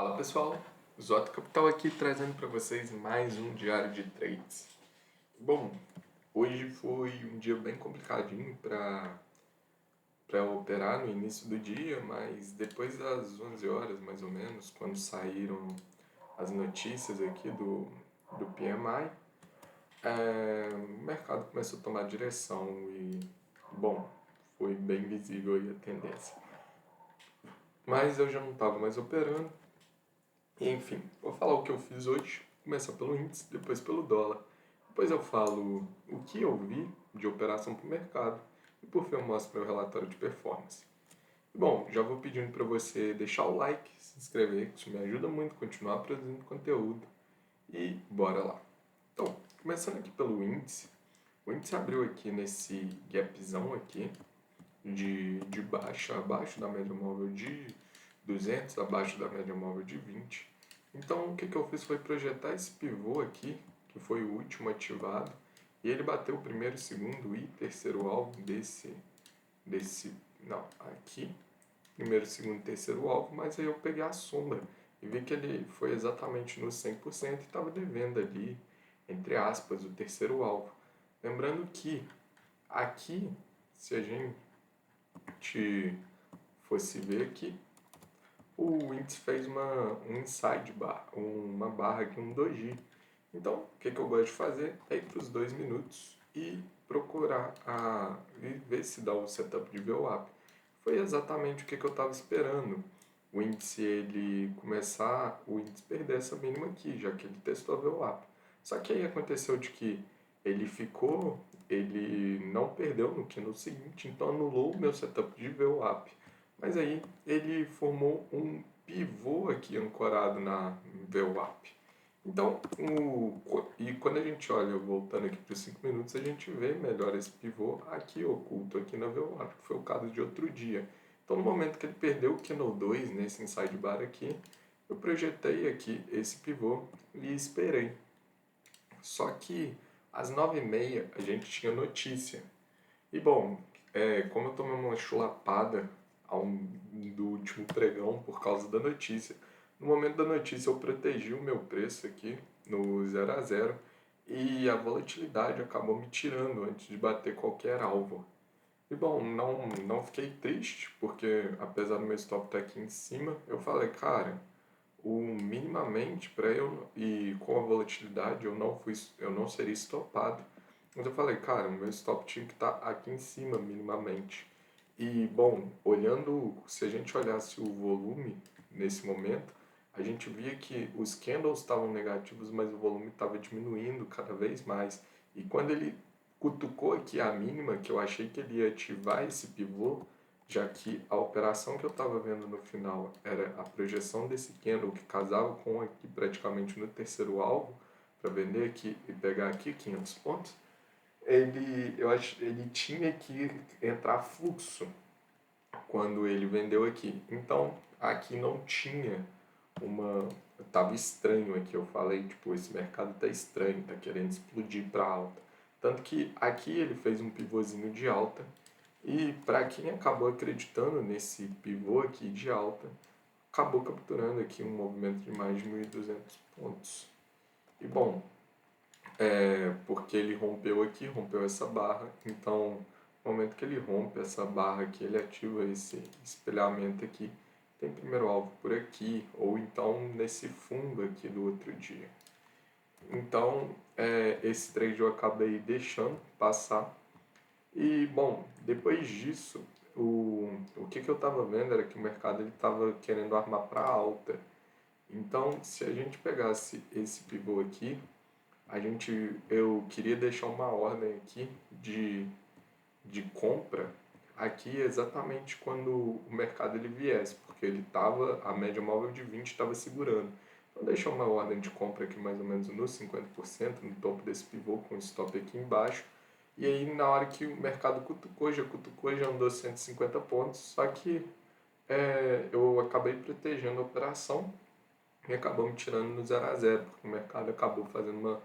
Fala pessoal, Zoto Capital aqui trazendo para vocês mais um diário de trades. Bom, hoje foi um dia bem complicadinho para operar no início do dia, mas depois das 11 horas mais ou menos, quando saíram as notícias aqui do PMI, o mercado começou a tomar direção e, bom, foi bem visível aí a tendência. Mas eu já não estava mais operando. Enfim, vou falar o que eu fiz hoje, começar pelo índice, depois pelo dólar. Depois eu falo o que eu vi de operação para o mercado e por fim eu mostro meu relatório de performance. Bom, já vou pedindo para você deixar o like, se inscrever, que isso me ajuda muito a continuar produzindo conteúdo e bora lá. Então, começando aqui pelo índice, o índice abriu aqui nesse gapzão aqui de baixa, abaixo da média móvel de 200, abaixo da média móvel de 20. Então o que eu fiz foi projetar esse pivô aqui, que foi o último ativado, e ele bateu o primeiro, segundo e terceiro alvo aqui, primeiro, segundo e terceiro alvo, mas aí eu peguei a sombra e vi que ele foi exatamente no 100% e estava devendo ali, entre aspas, o terceiro alvo. Lembrando que aqui, se a gente fosse ver aqui, o índice fez um inside bar, uma barra aqui, um doji. Então, o que eu gosto de fazer é ir para os 2 minutos e procurar e ver se dá o setup de VWAP. Foi exatamente o que eu estava esperando. O índice o índice perder essa mínima aqui, já que ele testou a VWAP. Só que aí aconteceu de que ele não perdeu no candle seguinte, então anulou o meu setup de VWAP. Mas aí ele formou um pivô aqui ancorado na VWAP. Então, e quando a gente olha, voltando aqui para os 5 minutos, a gente vê melhor esse pivô aqui oculto, aqui na VWAP, que foi o caso de outro dia. Então, no momento que ele perdeu o candle 2, nesse inside bar aqui, eu projetei aqui esse pivô e esperei. Só que às 9h30 a gente tinha notícia. E bom, como eu tomei uma chulapada do último pregão por causa da notícia, no momento da notícia eu protegi o meu preço aqui no 0 a 0 e a volatilidade acabou me tirando antes de bater qualquer alvo. E bom, não fiquei triste, porque apesar do meu stop estar aqui em cima, eu falei, cara, minimamente para eu e com a volatilidade eu não seria estopado. Mas eu falei, cara, o meu stop tinha que estar aqui em cima minimamente. E bom, se a gente olhasse o volume nesse momento, a gente via que os candles estavam negativos, mas o volume estava diminuindo cada vez mais. E quando ele cutucou aqui a mínima, que eu achei que ele ia ativar esse pivô, já que a operação que eu estava vendo no final era a projeção desse candle que casava com aqui praticamente no terceiro alvo, para vender aqui e pegar aqui 500 pontos, ele tinha que entrar fluxo quando ele vendeu aqui. Então, aqui não tinha uma... Tava estranho aqui, eu falei, tipo, esse mercado tá estranho, tá querendo explodir para alta. Tanto que aqui ele fez um pivôzinho de alta, e para quem acabou acreditando nesse pivô aqui de alta, acabou capturando aqui um movimento de mais de 1.200 pontos. E bom, porque ele rompeu essa barra, então no momento que ele rompe essa barra aqui, ele ativa esse espelhamento aqui, tem primeiro alvo por aqui, ou então nesse fundo aqui do outro dia. Então, esse trade eu acabei deixando passar. E, bom, depois disso, o que eu estava vendo era que o mercado estava querendo armar para alta. Então, se a gente pegasse esse pivô aqui, eu queria deixar uma ordem aqui de compra aqui exatamente quando o mercado ele viesse, porque a média móvel de 20 estava segurando. Então deixar uma ordem de compra aqui mais ou menos no 50%, no topo desse pivô, com stop aqui embaixo. E aí na hora que o mercado cutucou, já andou 150 pontos, só que eu acabei protegendo a operação e acabou me tirando no 0 a 0, porque o mercado acabou fazendo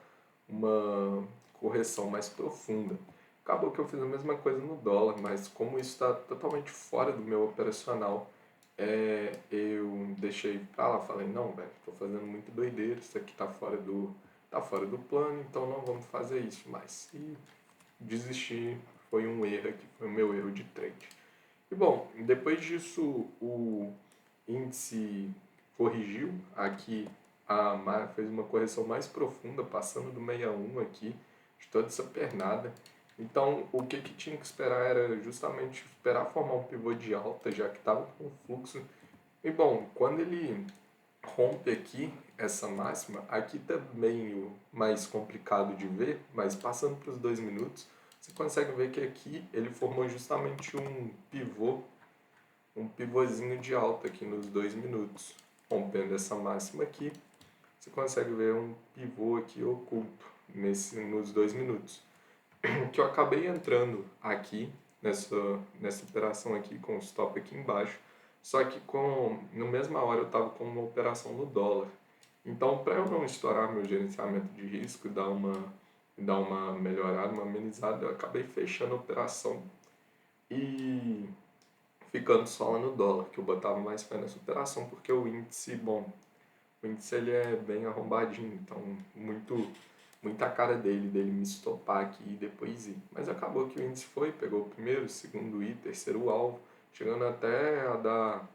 uma correção mais profunda. Acabou que eu fiz a mesma coisa no dólar, mas como isso está totalmente fora do meu operacional, eu deixei pra lá, falei, não, velho, tô fazendo muito doideira, isso aqui tá fora do plano, então não vamos fazer isso mais. E desisti, foi um erro aqui, foi o meu erro de trade. E bom, depois disso o índice corrigiu, aqui fez uma correção mais profunda, passando do 61 aqui, de toda essa pernada. Então, o que tinha que esperar era justamente esperar formar um pivô de alta, já que estava com fluxo. E bom, quando ele rompe aqui essa máxima, aqui tá meio mais complicado de ver, mas passando para os 2 minutos, você consegue ver que aqui ele formou justamente um pivôzinho de alta aqui nos 2 minutos. Rompendo essa máxima aqui, você consegue ver um pivô aqui oculto nos 2 minutos. Que eu acabei entrando aqui nessa operação aqui com o stop aqui embaixo, só que na mesma hora eu estava com uma operação no dólar. Então, para eu não estourar meu gerenciamento de risco, dar uma melhorada, uma amenizada, eu acabei fechando a operação e ficando só lá no dólar, que eu botava mais fé nessa operação, porque o índice ele é bem arrombadinho, então muita cara dele me estopar aqui e depois ir. Mas acabou que o índice pegou o primeiro, segundo e terceiro alvo, chegando até a dar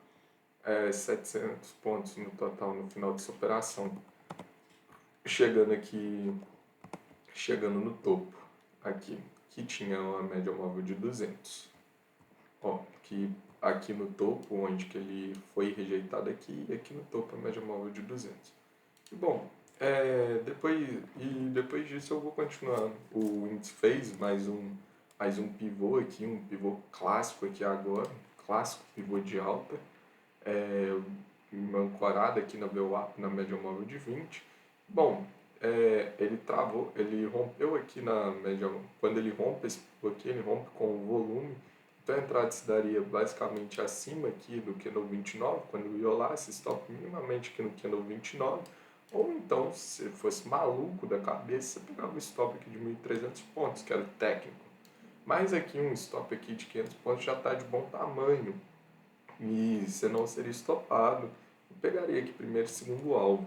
700 pontos no total no final dessa operação. Chegando aqui, chegando no topo, aqui, que tinha uma média móvel de 200. Ó, que aqui no topo, onde que ele foi rejeitado aqui, e aqui no topo a média móvel de 200. E bom, depois disso eu vou continuar. O índice fez mais um pivô aqui, um pivô clássico aqui agora, clássico pivô de alta, uma ancorada aqui na VWAP, na média móvel de 20. Bom, ele travou, ele rompeu aqui na média, quando ele rompe esse pivô aqui, ele rompe com o volume, então a entrada se daria basicamente acima aqui do candle 29, quando violasse stop minimamente aqui no candle 29, ou então, se fosse maluco da cabeça, você pegava um stop aqui de 1.300 pontos, que era o técnico. Mas aqui um stop aqui de 500 pontos já está de bom tamanho e você não seria estopado. Eu pegaria aqui primeiro e segundo alvo.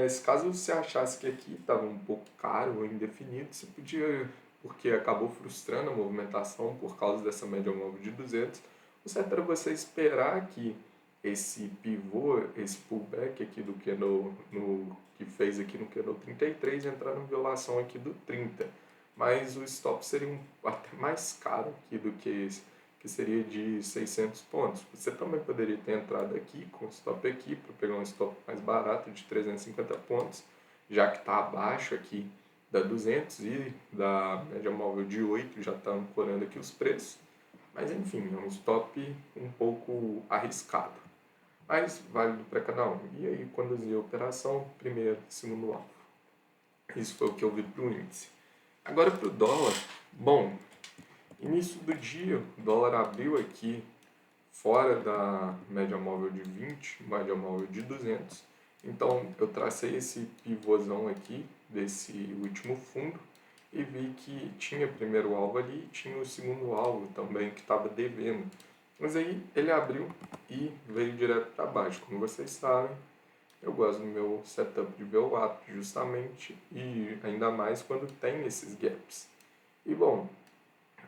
Se caso você achasse que aqui estava um pouco caro ou indefinido, você podia, porque acabou frustrando a movimentação por causa dessa média móvel de 200, o certo era você esperar aqui esse pivô, esse pullback aqui do candle que fez aqui no candle 33 entrar na violação aqui do 30. Mas o stop seria até mais caro aqui do que esse, que seria de 600 pontos. Você também poderia ter entrado aqui com stop aqui para pegar um stop mais barato de 350 pontos, já que está abaixo aqui da 200 e da média móvel de 8, já está ancorando aqui os preços. Mas enfim, é um stop um pouco arriscado, mas válido para cada um. E aí conduzir a operação, primeiro, segundo alvo. Isso foi o que eu vi para o índice. Agora para o dólar, bom, início do dia, o dólar abriu aqui fora da média móvel de 20, média móvel de 200. Então eu tracei esse pivôzão aqui desse último fundo e vi que tinha primeiro alvo ali e tinha o segundo alvo também que estava devendo. Mas aí ele abriu e veio direto para baixo. Como vocês sabem, eu gosto do meu setup de VWAP justamente e ainda mais quando tem esses gaps. E bom,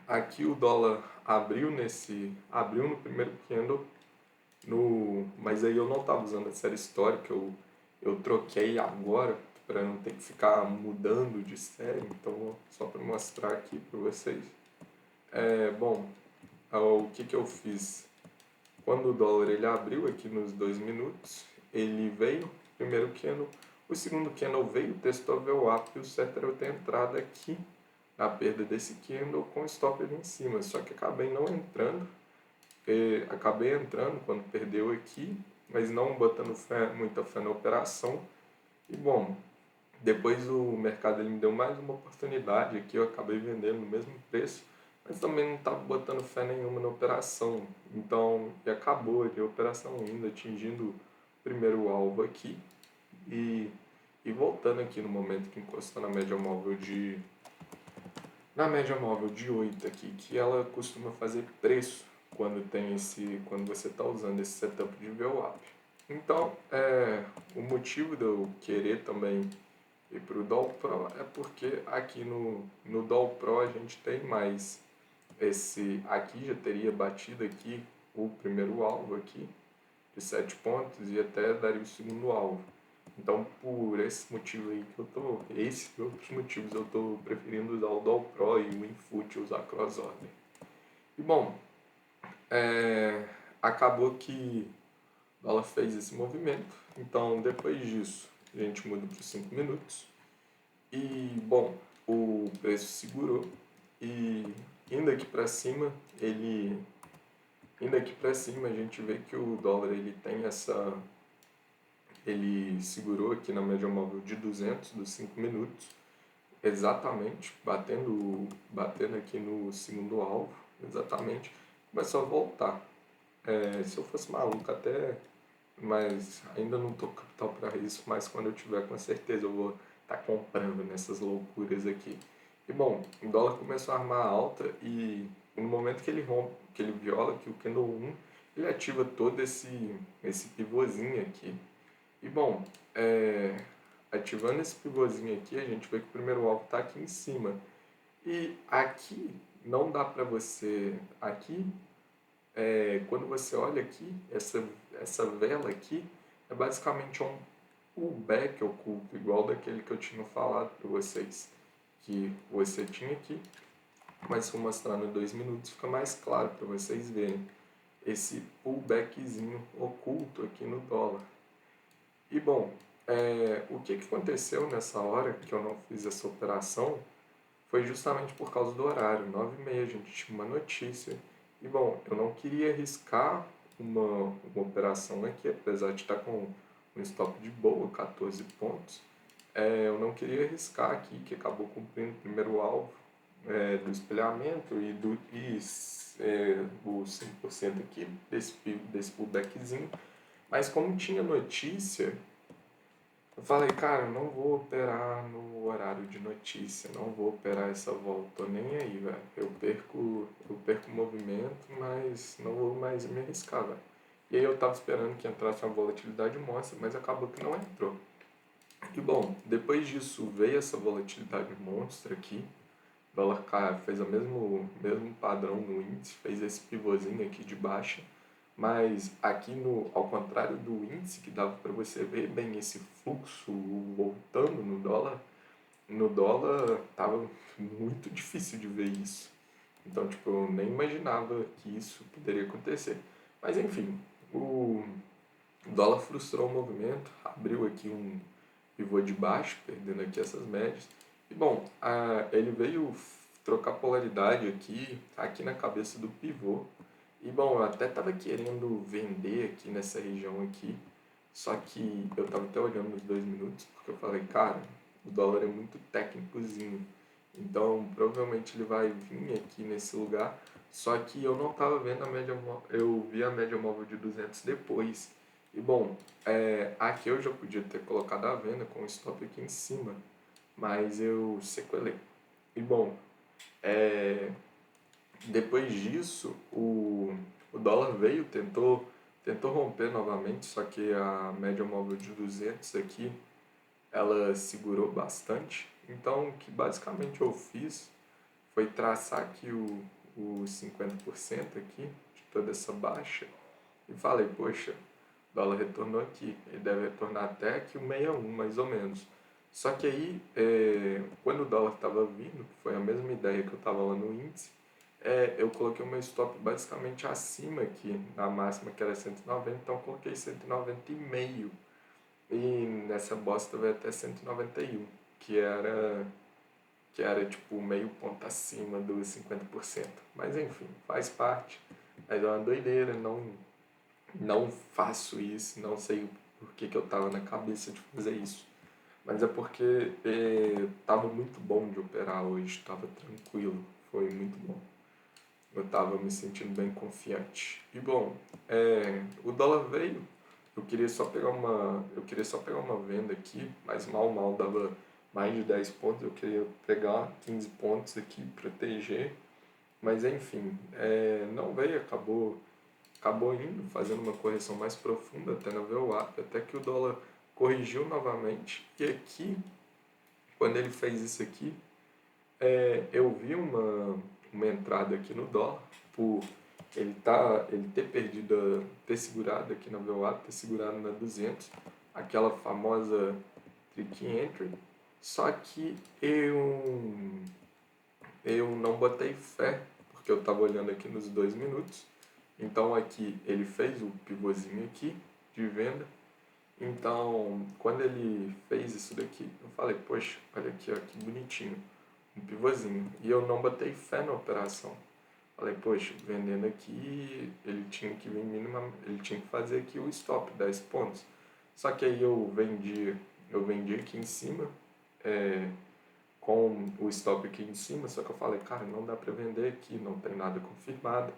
aqui o dólar abriu no primeiro candle, mas aí eu não estava usando a série histórica, eu troquei agora para não ter que ficar mudando de série, então só para mostrar aqui para vocês. Bom, o que eu fiz? Quando o dólar ele abriu aqui nos 2 minutos, ele veio, primeiro candle, o segundo candle veio, testou a VWAP e o certo era eu ter entrado aqui na perda desse candle com o stop ali em cima, só que acabei não entrando, acabei entrando quando perdeu aqui, mas não botando muita fé na operação. E bom, depois o mercado ele me deu mais uma oportunidade aqui, eu acabei vendendo no mesmo preço, mas também não estava botando fé nenhuma na operação. Então, e acabou ali a operação ainda atingindo o primeiro alvo aqui e voltando aqui no momento que encostou na média móvel de 8 aqui, que ela costuma fazer preço quando você está usando esse setup de VWAP. Então, o motivo de eu querer também ir para o DAW Pro é porque aqui no DAW Pro a gente tem mais aqui já teria batido aqui o primeiro alvo aqui de 7 pontos e até daria o segundo alvo. Então, por esse motivo aí esses e outros motivos, eu estou preferindo usar o DAW Pro e o Infoot usar Cross Order. E bom, acabou que ela fez esse movimento, então depois disso a gente muda para os 5 minutos e bom, o preço segurou e indo aqui para cima, a gente vê que o dólar ele segurou aqui na média móvel de 200 dos 5 minutos, exatamente, batendo aqui no segundo alvo, exatamente, começou a voltar. Se eu fosse maluco até, mas ainda não estou capital para isso, mas quando eu tiver com certeza eu vou estar comprando nessas loucuras aqui. E bom, o dólar começou a armar alta e no momento que ele rompe, que ele viola aqui o candle 1, ele ativa todo esse pivôzinho aqui. E bom, ativando esse pivôzinho aqui, a gente vê que o primeiro alvo está aqui em cima. E aqui não dá para você, aqui quando você olha aqui, essa vela aqui é basicamente um pullback oculto, igual daquele que eu tinha falado para vocês, que você tinha aqui, mas se eu mostrar no 2 minutos fica mais claro para vocês verem esse pullbackzinho oculto aqui no dólar. E bom, o que aconteceu nessa hora que eu não fiz essa operação foi justamente por causa do horário, 9h30 a gente tinha uma notícia. E bom, eu não queria arriscar uma operação aqui, apesar de estar com um stop de boa, 14 pontos. Eu não queria arriscar aqui, que acabou cumprindo o primeiro alvo do espelhamento o 5% aqui desse pullbackzinho. Mas como tinha notícia, eu falei, cara, eu não vou operar no horário de notícia, não vou operar essa volta, tô nem aí, velho. Eu perco o movimento, mas não vou mais me arriscar, velho. E aí eu tava esperando que entrasse uma volatilidade monstra, mas acabou que não entrou. E bom, depois disso veio essa volatilidade monstra aqui, o dólar fez o mesmo padrão no índice, fez esse pivôzinho aqui de baixa, mas aqui ao contrário do índice, que dava para você ver bem esse fluxo voltando no dólar tava muito difícil de ver isso. Então, tipo, eu nem imaginava que isso poderia acontecer. Mas enfim, o dólar frustrou o movimento, abriu aqui um pivô de baixo, perdendo aqui essas médias. E bom, ele veio trocar polaridade aqui na cabeça do pivô. E bom, eu até estava querendo vender aqui nessa região aqui, só que eu estava até olhando nos 2 minutos, porque eu falei, cara, o dólar é muito técnicozinho, então provavelmente ele vai vir aqui nesse lugar, só que eu não estava vendo a média móvel, eu vi a média móvel de 200 depois. E bom, aqui eu já podia ter colocado a venda com o stop aqui em cima, mas eu sequelei. E bom, depois disso, o dólar veio, tentou romper novamente, só que a média móvel de 200 aqui, ela segurou bastante. Então, o que basicamente eu fiz foi traçar aqui o 50% aqui, de toda essa baixa, e falei, poxa, o dólar retornou aqui, ele deve retornar até aqui o 61, mais ou menos. Só que aí, quando o dólar estava vindo, que foi a mesma ideia que eu estava lá no índice, eu coloquei uma stop basicamente acima aqui, na máxima que era 190, então eu coloquei 190,5. E nessa bosta vai até 191, que era tipo meio ponto acima dos 50%. Mas enfim, faz parte. Mas é uma doideira, não faço isso, não sei por que eu tava na cabeça de fazer isso. Mas é porque tava muito bom de operar hoje, tava tranquilo, foi muito bom. Eu estava me sentindo bem confiante. E bom, o dólar veio. Eu queria só pegar uma venda aqui, mas mal dava mais de 10 pontos. Eu queria pegar 15 pontos aqui, proteger. Mas enfim, não veio, acabou indo, fazendo uma correção mais profunda até na VWAP, até que o dólar corrigiu novamente. E aqui, quando ele fez isso aqui, eu vi uma entrada aqui no dólar por ele ter perdido, ter segurado aqui na VWAP, ter segurado na 200, aquela famosa trick entry, só que eu não botei fé, porque eu estava olhando aqui nos 2 minutos. Então aqui ele fez o pivôzinho aqui de venda. Então quando ele fez isso daqui, eu falei, poxa, olha aqui, ó, que bonitinho, um pivôzinho. E eu não botei fé na operação. Falei, poxa, vendendo aqui, ele tinha que vir mínima, ele tinha que fazer aqui o stop, 10 pontos. Só que aí eu vendi aqui em cima, é, com o stop aqui em cima, só que eu falei, cara, não dá para vender aqui, não tem nada confirmado.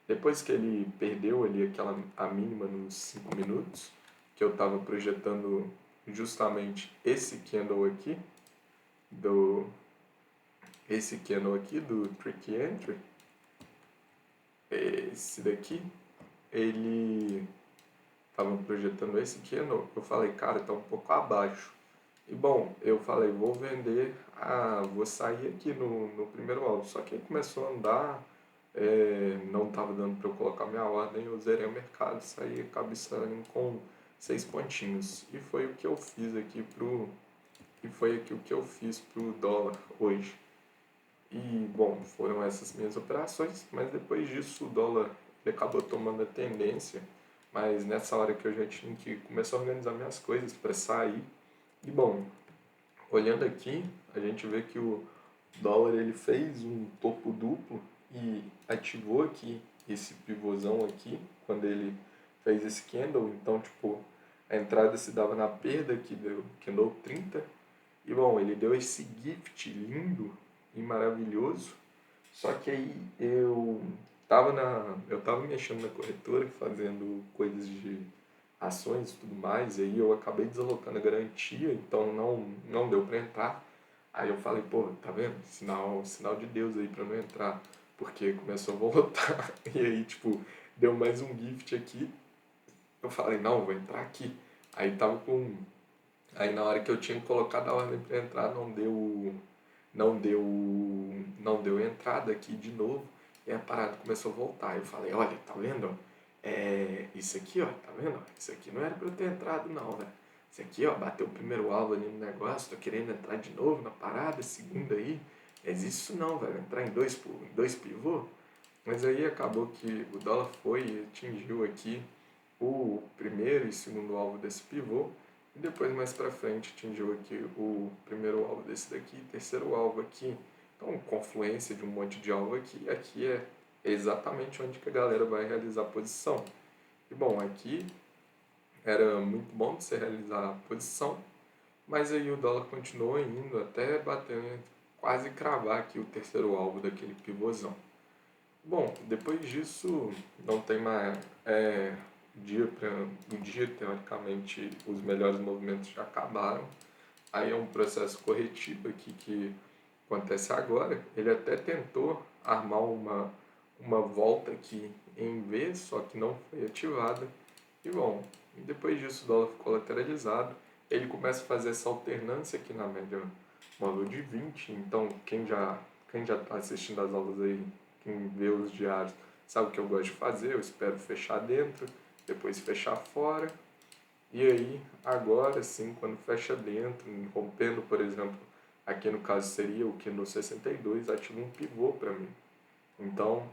Depois que ele perdeu ali a mínima nos 5 minutos, que eu estava projetando justamente do esse candle aqui do trick entry, esse daqui, ele estava projetando esse candle, eu falei, cara, está um pouco abaixo. E bom, eu falei, vou vender, vou sair aqui no primeiro alvo. Só que aí começou a andar, não estava dando para eu colocar minha ordem, eu zerei o mercado, saí, acabei saindo com 6 pontinhos. E foi aqui o que eu fiz pro dólar hoje. E bom, foram essas minhas operações, mas depois disso o dólar ele acabou tomando a tendência, mas nessa hora que eu já tinha que começar a organizar minhas coisas para sair. E bom, olhando aqui, a gente vê que o dólar ele fez um topo duplo e ativou aqui esse pivôzão aqui, quando ele fez esse candle. Então, tipo, a entrada se dava na perda, que deu candle 30. E bom, ele deu esse gift lindo e maravilhoso. Só que aí eu tava mexendo na corretora, fazendo coisas de ações e tudo mais, e aí eu acabei deslocando a garantia, então não deu para entrar. Aí eu falei, pô, tá vendo? Sinal de Deus aí para não entrar, porque começou a voltar. E aí, tipo, deu mais um gift aqui. Eu falei, não, vou entrar aqui. Aí tava com. Aí na hora que eu tinha colocado a ordem para entrar, não deu, não deu entrada aqui de novo. E a parada começou a voltar. Eu falei, olha, tá vendo? Isso aqui, ó, tá vendo? Isso aqui não era pra eu ter entrado não, velho. Isso aqui, ó, bateu o primeiro alvo ali no negócio, tô querendo entrar de novo na parada, segunda aí. Mas isso não, velho, entrar em dois pivô. Mas aí acabou que o dólar foi e atingiu aqui o primeiro e segundo alvo desse pivô. E depois mais pra frente atingiu aqui o primeiro alvo desse daqui, terceiro alvo aqui. Então, confluência de um monte de alvo aqui. Aqui é exatamente onde que a galera vai realizar a posição. E bom, aqui era muito bom de você realizar a posição, mas aí o dólar continuou indo até bater, quase cravar aqui o terceiro alvo daquele pivôzão. Bom, depois disso não tem mais o dia teoricamente os melhores movimentos já acabaram. Aí é um processo corretivo aqui que acontece agora. Ele até tentou armar uma volta aqui em V, só que não foi ativada. E bom, depois disso o dólar ficou lateralizado. Ele começa a fazer essa alternância aqui na média móvel de 20. Então quem já está assistindo as aulas aí, quem vê os diários, sabe o que eu gosto de fazer. Eu espero fechar dentro, depois fechar fora. E aí, agora sim, quando fecha dentro, rompendo, por exemplo, aqui no caso seria o que no 62 ativa um pivô para mim. Então,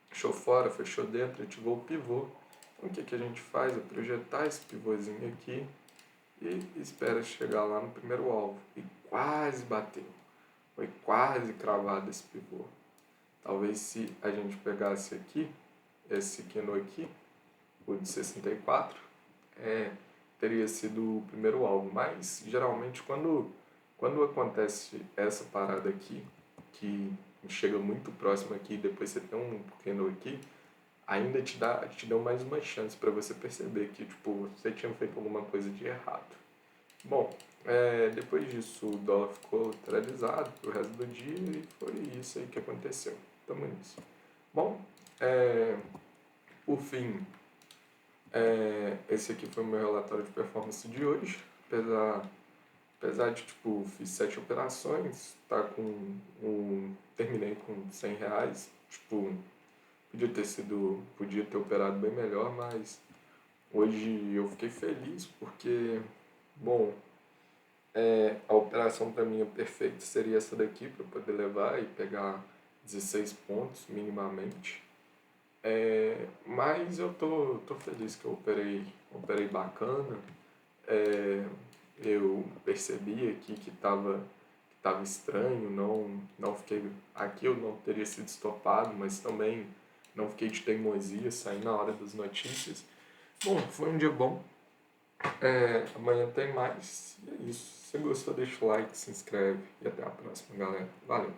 fechou fora, fechou dentro, ativou o pivô. Então, o que a gente faz? É projetar esse pivôzinho aqui e espera chegar lá no primeiro alvo. E quase bateu. Foi quase cravado esse pivô. Talvez se a gente pegasse aqui, esse candle aqui, o de 64, teria sido o primeiro alvo. Mas geralmente quando acontece essa parada aqui, que chega muito próximo aqui e depois você tem um candle aqui, ainda te dão mais uma chance para você perceber que tipo, você tinha feito alguma coisa de errado. Bom, depois disso o dólar ficou lateralizado pro resto do dia e foi isso aí que aconteceu. tamo nisso. Bom, por fim, esse aqui foi o meu relatório de performance de hoje. Apesar de, tipo, fiz 7 operações, tá terminei com R$100. Tipo, podia ter operado bem melhor, mas hoje eu fiquei feliz porque, bom, a operação para mim perfeita seria essa daqui, para poder levar e pegar 16 pontos minimamente. Mas eu tô feliz que eu operei bacana. Eu percebi aqui que tava estranho, não fiquei. Aqui eu não teria sido estopado, mas também não fiquei de teimosia, saí na hora das notícias. Bom, foi um dia bom. Amanhã tem mais. E é isso. Se você gostou, deixa o like, se inscreve e até a próxima, galera. Valeu!